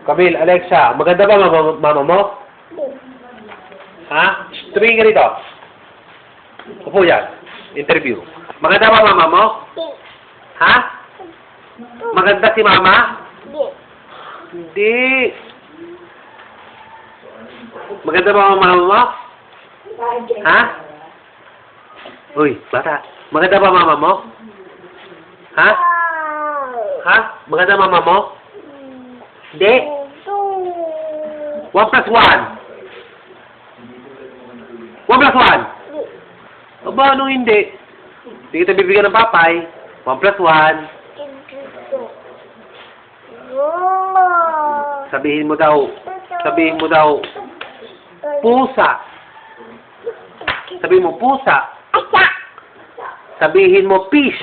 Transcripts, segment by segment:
Camille, Alexa, maganda ba mama mo? Ha? Tumingin ka rito. Upo yan. Interview. Maganda ba mama mo? Ha? Maganda si mama? Hindi. Maganda ba mama mo? Ha? Uy, bata. Maganda ba mama mo? Ha? Ha? Maganda mama mo? Hindi. 1 plus 1. 1 plus 1. Aba, anong hindi? Hindi kita bibigyan ng papay. 1 plus 1. Sabihin mo daw. Sabihin mo daw. Pusa. Sabihin mo pusa. Sabihin mo fish.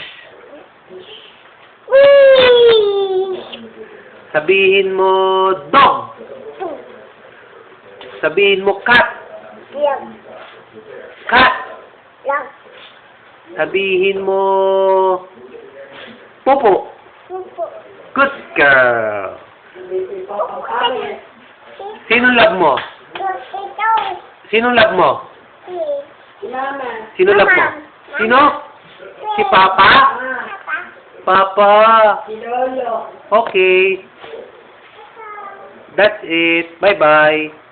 Sabihin mo dog. Sabihin mo cat. Cat. Sabihin mo popo. Good girl. Sino love mo? Sino love mo? Sino love mo? Sino? Si Papa? Papa. Okay. That's it. Bye-bye.